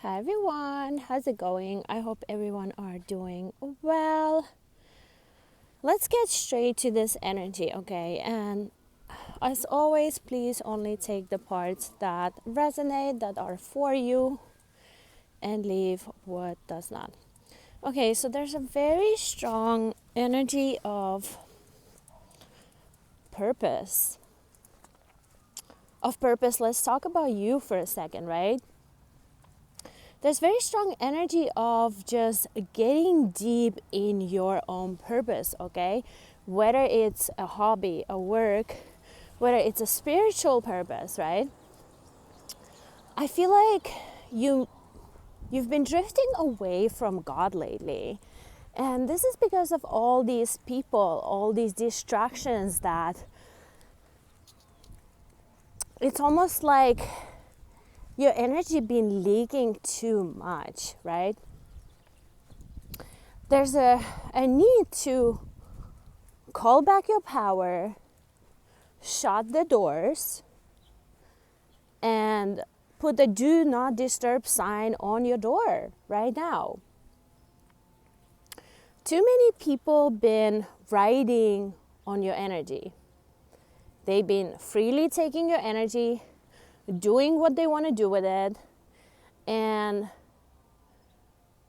Hi everyone, how's it going? I hope everyone are doing well. Let's get straight to this energy, okay? And as always, please only take the parts that resonate, that are for you, and leave what does not. Okay, so there's a very strong energy of purpose. Let's talk about you for a second, right? There's very strong energy of just getting deep in your own purpose, okay? Whether it's a hobby, a work, whether it's a spiritual purpose, right? I feel like you've been drifting away from God lately. And this is because of all these people, all these distractions that it's almost like your energy been leaking too much, right? There's a need to call back your power, shut the doors, and put the do not disturb sign on your door right now. Too many people been riding on your energy. They've been freely taking your energy, doing what they want to do with it, and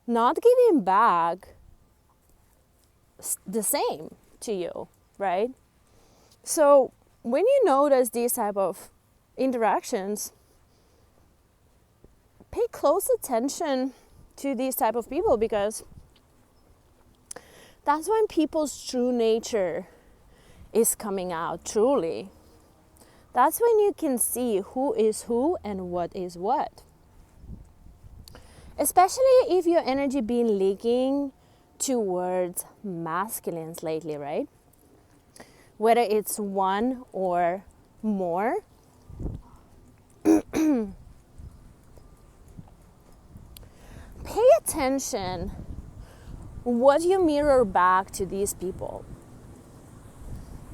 not giving back the same to you, right? So when you notice these type of interactions, pay close attention to these type of people, because that's when people's true nature is coming out truly. That's when you can see who is who and what is what. Especially if your energy been leaking towards masculines lately, right? Whether it's one or more. Pay attention what you mirror back to these people.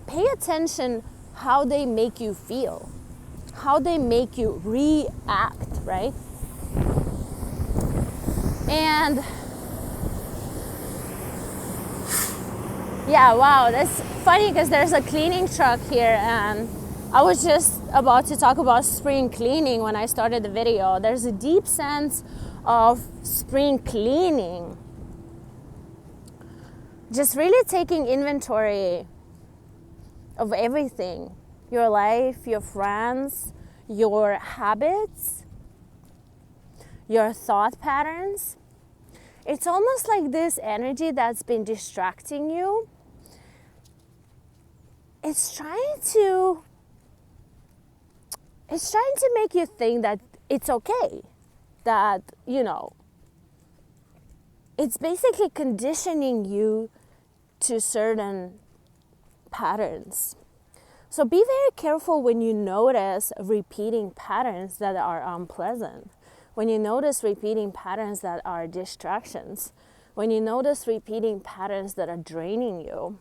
Pay attention how they make you feel, how they make you react, right? And yeah, wow, that's funny because there's a cleaning truck here, and I was just about to talk about spring cleaning when I started the video. There's a deep sense of spring cleaning. Just really taking inventory of everything. Your life, your friends, your habits, your thought patterns. It's almost like this energy that's been distracting you. It's trying to make you think that it's okay. That, it's basically conditioning you to certain patterns. So be very careful when you notice repeating patterns that are unpleasant. When you notice repeating patterns that are distractions. When you notice repeating patterns that are draining you.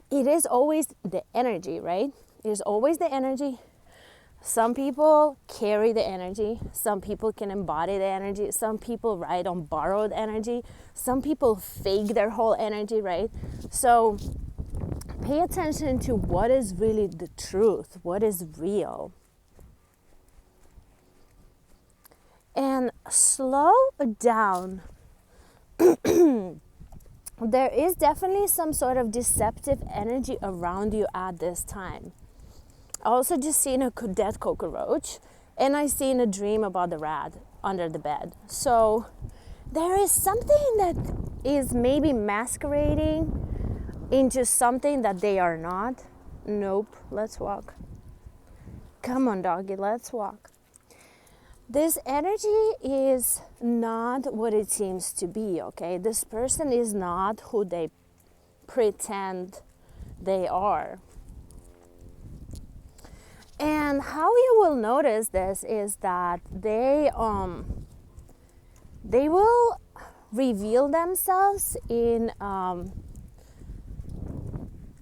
It is always the energy, right? It is always the energy. Some people carry the energy. Some people can embody the energy. Some people ride on borrowed energy. Some people fake their whole energy, right? So pay attention to what is really the truth, what is real. And slow down. There is definitely some sort of deceptive energy around you at this time. I also just seen a dead cockroach, and I seen a dream about the rat under the bed. So there is something that is maybe masquerading into something that they are not. Nope, let's walk. Come on, doggy, let's walk. This energy is not what it seems to be, okay? This person is not who they pretend they are. And how you will notice this is that they will reveal themselves in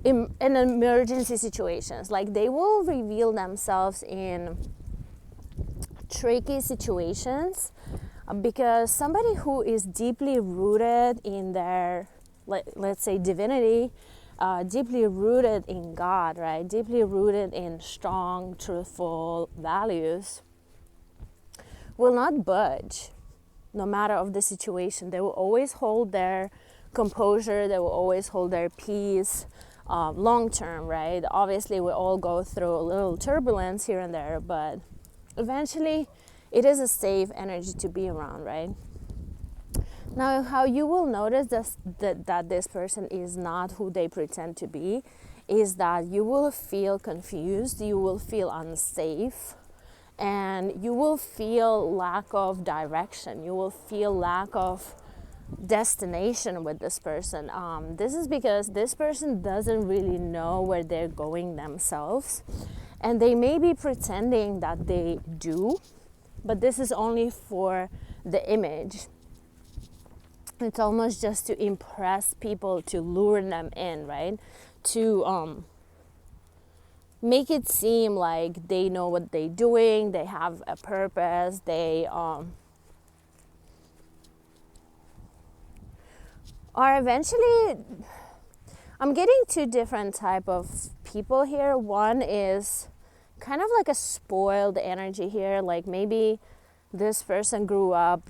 emergency situations. Like they will reveal themselves in tricky situations, because somebody who is deeply rooted in their, let's say, divinity, deeply rooted in God, right? Deeply rooted in strong, truthful values, will not budge no matter of the situation. They will always hold their composure. They will always hold their peace long term, right? Obviously, we all go through a little turbulence here and there, but eventually it is a safe energy to be around, right? Now, how you will notice that this person is not who they pretend to be is that you will feel confused, you will feel unsafe, and you will feel lack of direction. You will feel lack of destination with this person. This is because this person doesn't really know where they're going themselves, and they may be pretending that they do, but this is only for the image. It's almost just to impress people, to lure them in, right? To make it seem like they know what they're doing, they have a purpose, they are eventually. I'm getting two different type of people here. One is kind of like a spoiled energy here, like maybe this person grew up,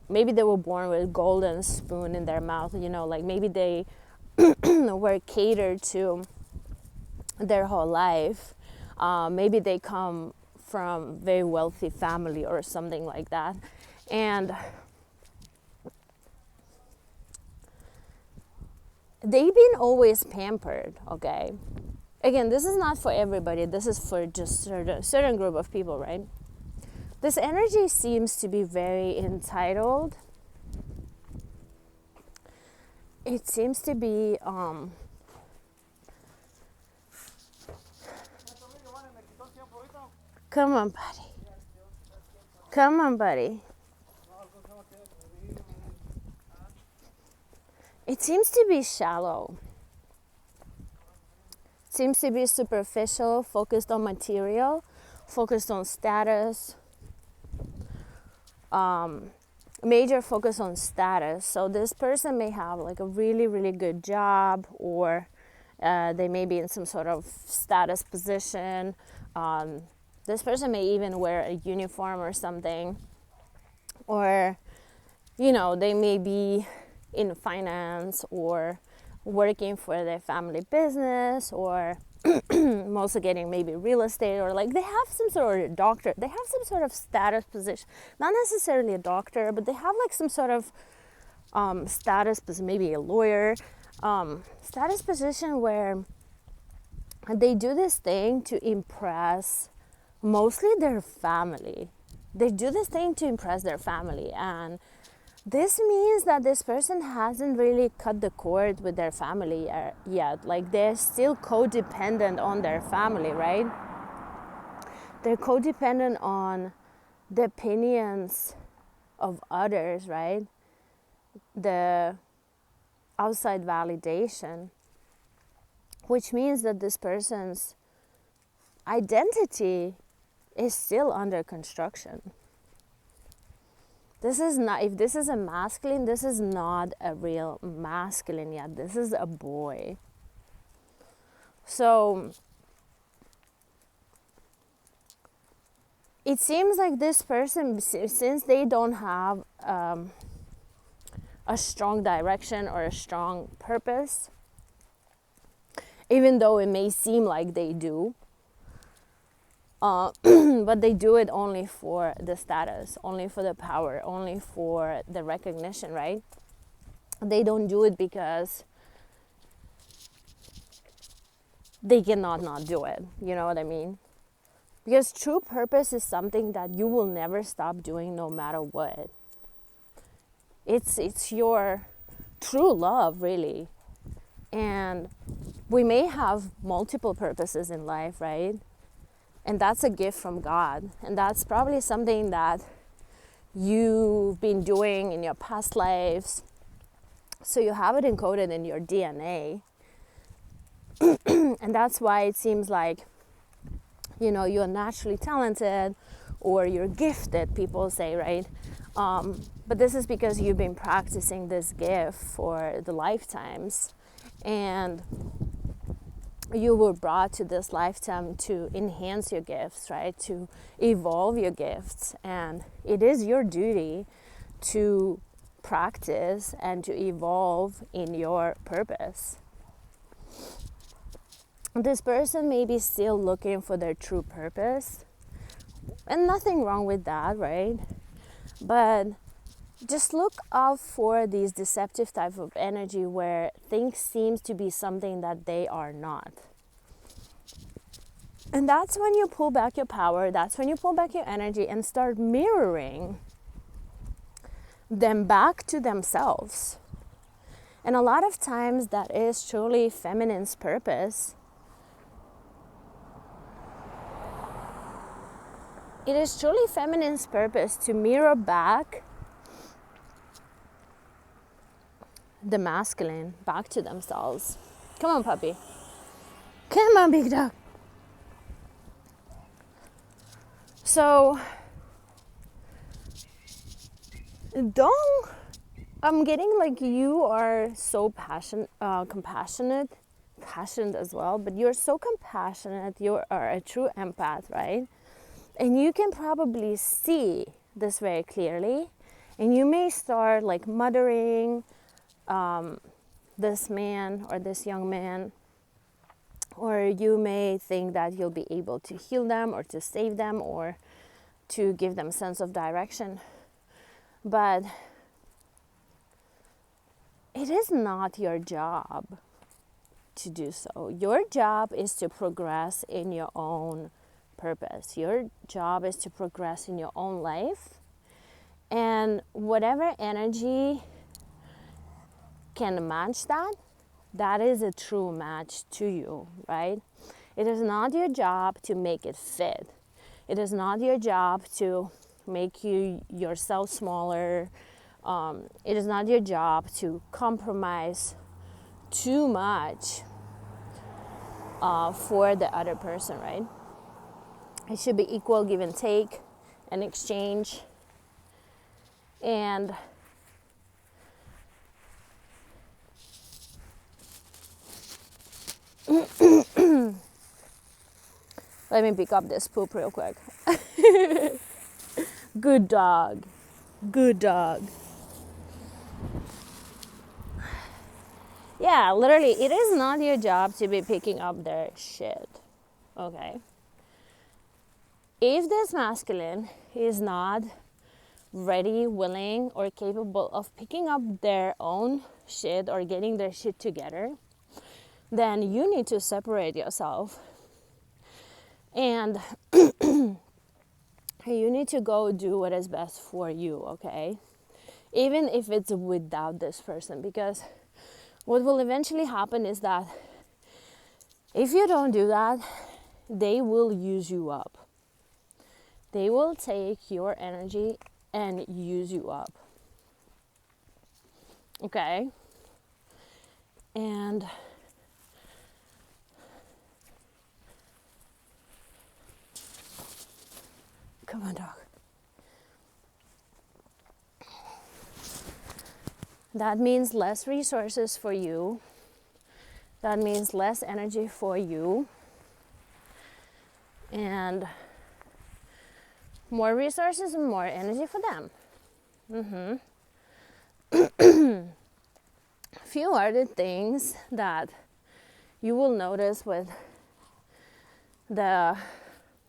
maybe they were born with a golden spoon in their mouth, like maybe they were catered to their whole life. Maybe they come from very wealthy family or something like that. And they've been always pampered, okay? Again, this is not for everybody. This is for just certain group of people, right? This energy seems to be very entitled. It seems to be come on, buddy. Come on, buddy. It seems to be shallow. It seems to be superficial, focused on material, focused on status. Major focus on status. So this person may have like a really, really good job, or they may be in some sort of status position. This person may even wear a uniform or something, or they may be in finance or working for their family business, or mostly getting maybe real estate, or like they have some sort of doctor, they have some sort of status position, not necessarily a doctor, but they have like some sort of status position, maybe a lawyer, status position where they do this thing to impress mostly their family. They do this thing to impress their family, and this means that this person hasn't really cut the cord with their family yet. Like they're still codependent on their family, right? They're codependent on the opinions of others, right? The outside validation, which means that this person's identity is still under construction. This is not, if this is a masculine, this is not a real masculine yet. This is a boy. So it seems like this person, since they don't have a strong direction or a strong purpose, even though it may seem like they do, but they do it only for the status, only for the power, only for the recognition, right? They don't do it because they cannot not do it. You know what I mean? Because true purpose is something that you will never stop doing no matter what. It's your true love, really. And we may have multiple purposes in life, right? And that's a gift from God. And that's probably something that you've been doing in your past lives. So you have it encoded in your DNA. And that's why it seems like, you're naturally talented, or you're gifted, people say, right? But this is because you've been practicing this gift for the lifetimes, and you were brought to this lifetime to enhance your gifts, right? To evolve your gifts. And it is your duty to practice and to evolve in your purpose. This person may be still looking for their true purpose, and nothing wrong with that, right? But just look out for these deceptive type of energy where things seems to be something that they are not. And that's when you pull back your power, that's when you pull back your energy and start mirroring them back to themselves. And a lot of times that is truly feminine's purpose. It is truly feminine's purpose to mirror back the masculine back to themselves. Come on, puppy. Come on, big dog. So, I'm getting like you are so compassionate as well, but you're so compassionate, you are a true empath, right? And you can probably see this very clearly, and you may start like muttering this man or this young man, or you may think that you'll be able to heal them or to save them or to give them sense of direction. But it is not your job to do so. Your job is to progress in your own purpose. Your job is to progress in your own life. And whatever energy can match that, that is a true match to you, right? It is not your job to make it fit. It is not your job to make yourself smaller. It is not your job to compromise too much for the other person, right? It should be equal give and take and exchange. And let me pick up this poop real quick. Good dog. Good dog. Yeah, literally, it is not your job to be picking up their shit. Okay? If this masculine is not ready, willing, or capable of picking up their own shit or getting their shit together, then you need to separate yourself. And you need to go do what is best for you, okay? Even if it's without this person, because what will eventually happen is that if you don't do that, they will use you up. They will take your energy and use you up. Okay? And come on, dog. That means less resources for you. That means less energy for you. And more resources and more energy for them. Few are the things that you will notice with the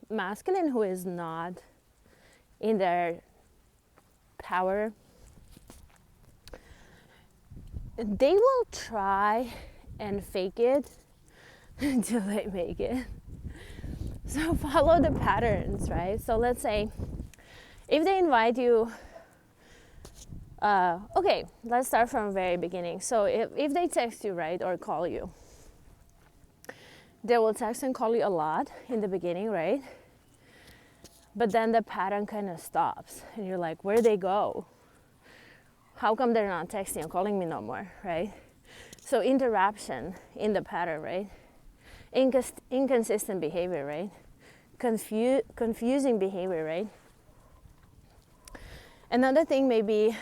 masculine who is not in their power. They will try and fake it until they make it. So follow the patterns, right? So let's say if they invite you, okay, let's start from the very beginning. So if they text you, right, or call you, they will text and call you a lot in the beginning, right? But then the pattern kind of stops and you're like, where'd they go? How come they're not texting or calling me no more, right? So interruption in the pattern, right? Inconsistent behavior, right? Confusing behavior, right? Another thing may be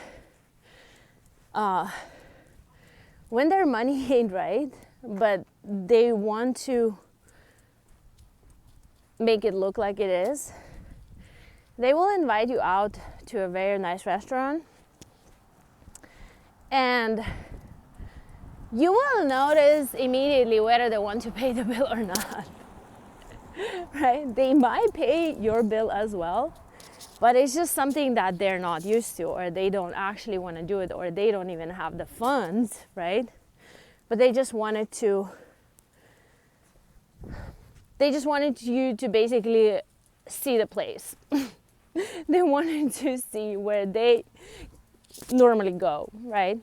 when their money ain't right, but they want to make it look like it is, they will invite you out to a very nice restaurant, and you will notice immediately whether they want to pay the bill or not. Right? They might pay your bill as well, but it's just something that they're not used to, or they don't actually want to do it, or they don't even have the funds, right? But they just wanted you to basically see the place. They wanted to see where they normally go, right?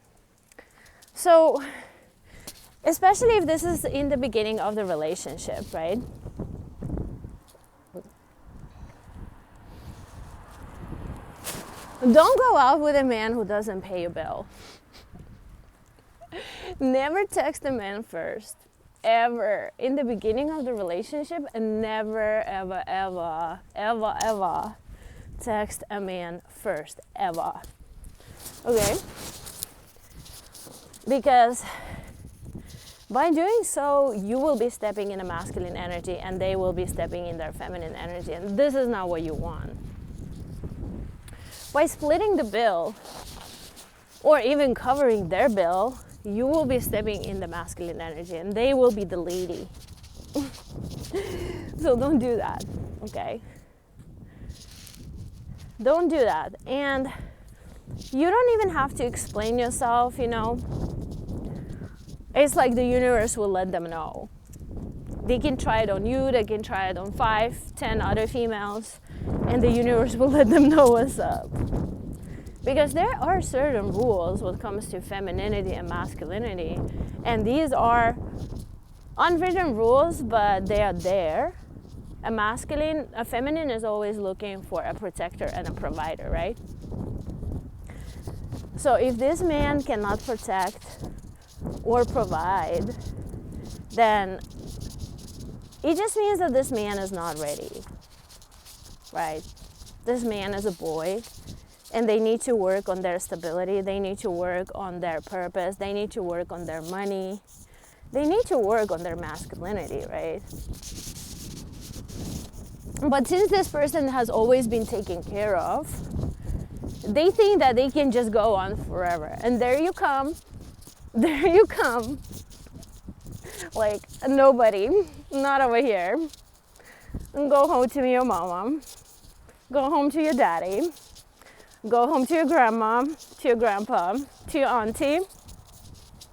So, especially if this is in the beginning of the relationship, right? Don't go out with a man who doesn't pay your bill. Never text a man first, ever, in the beginning of the relationship, and never, ever, ever, ever, ever text a man first, ever. Okay? Because by doing so, you will be stepping in a masculine energy and they will be stepping in their feminine energy, and this is not what you want. By splitting the bill, or even covering their bill, you will be stepping in the masculine energy and they will be the lady. So don't do that, okay? Don't do that. And you don't even have to explain yourself, you know. It's like the universe will let them know. They can try it on you, they can try it on 5, 10 other females, and the universe will let them know what's up. Because there are certain rules when it comes to femininity and masculinity, and these are unwritten rules, but they are there. A feminine is always looking for a protector and a provider, right? So if this man cannot protect or provide, then it just means that this man is not ready, right? This man is a boy, and they need to work on their stability. They need to work on their purpose. They need to work on their money. They need to work on their masculinity, right? But since this person has always been taken care of, they think that they can just go on forever. And there you come. There you come. Like, nobody. Not over here. Go home to your mama. Go home to your daddy. Go home to your grandma, to your grandpa, to your auntie.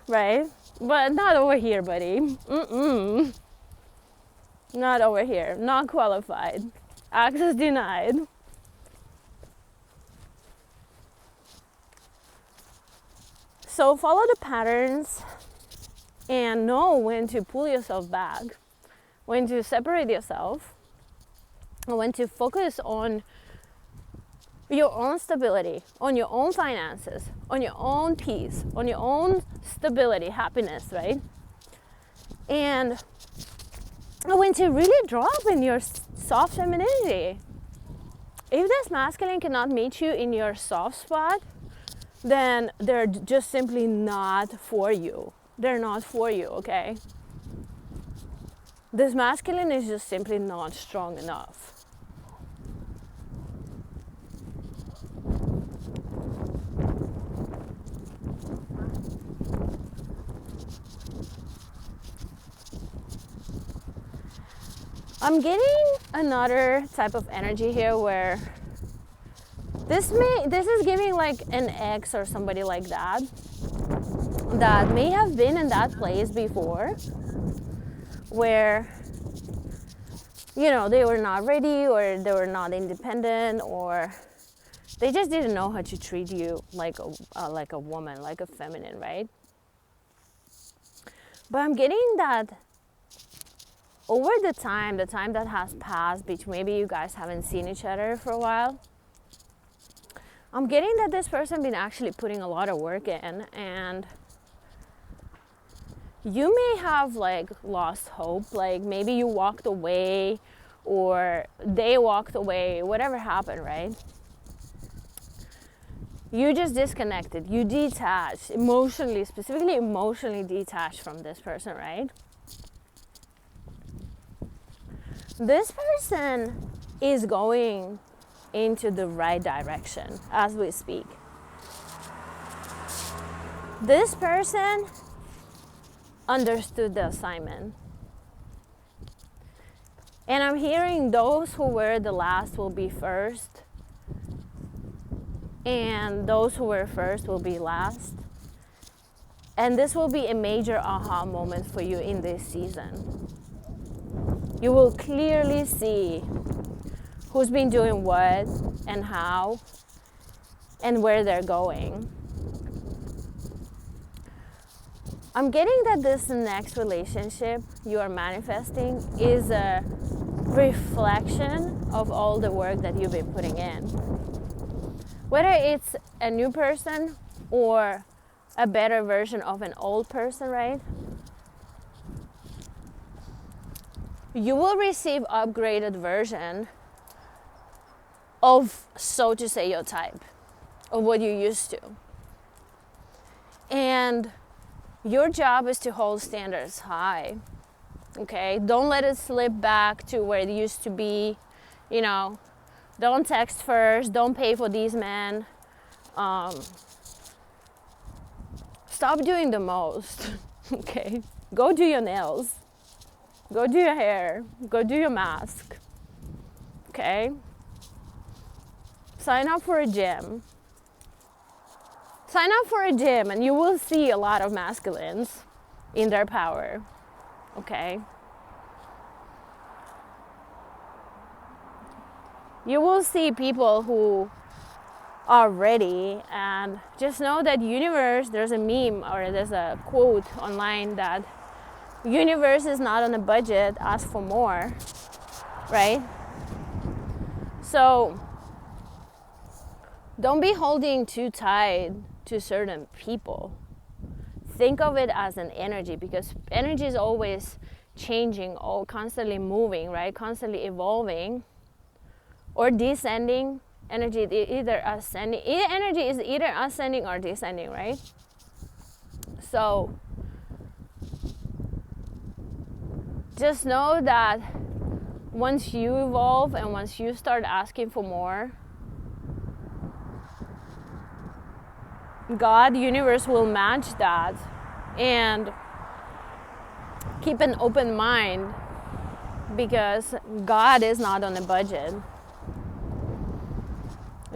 Right? But not over here, buddy. Not over here. Not qualified. Access denied. So follow the patterns and know when to pull yourself back, when to separate yourself, and when to focus on your own stability, on your own finances, on your own peace, on your own stability, happiness, right? And when to really drop in your soft femininity. If this masculine cannot meet you in your soft spot, then they're just simply not for you. They're not for you, okay? This masculine is just simply not strong enough. I'm getting another type of energy here where this is giving like an ex or somebody like that may have been in that place before, where, you know, they were not ready, or they were not independent, or they just didn't know how to treat you like a woman, like a feminine, right? But I'm getting that over the time that has passed, maybe you guys haven't seen each other for a while, I'm getting that this person been actually putting a lot of work in, and you may have like lost hope, like maybe you walked away or they walked away, whatever happened, right? You just disconnected. You detached emotionally, specifically emotionally detached from this person, right? This person is going into the right direction as we speak. This person understood the assignment. And I'm hearing those who were the last will be first, and those who were first will be last. And this will be a major aha moment for you in this season. You will clearly see who's been doing what and how and where they're going. I'm getting that this next relationship you are manifesting is a reflection of all the work that you've been putting in. Whether it's a new person or a better version of an old person, right? You will receive upgraded version of, so to say, your type, of what you used to. And your job is to hold standards high, okay? Don't let it slip back to where it used to be, you know. Don't text first, don't pay for these men. Stop doing the most, okay? Go do your nails. Go do your hair. Go do your mask, okay? Sign up for a gym. Sign up for a gym and you will see a lot of masculines in their power, okay? You will see people who are ready, and just know that universe, there's a meme or there's a quote online that universe is not on a budget, ask for more, right? So don't be holding too tight to certain people. Think of it as an energy, because energy is always changing, or constantly moving, right? Constantly evolving or descending. Energy either ascending. Energy is either ascending or descending, right? So just know that once you evolve and once you start asking for more, God, universe will match that. And keep an open mind, because God is not on a budget.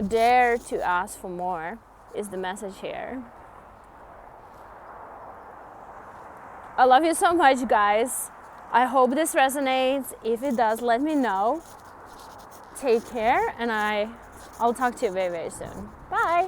Dare to ask for more is the message here. I love you so much, guys. I hope this resonates. If it does, let me know. Take care, and I'll talk to you very, very soon. Bye.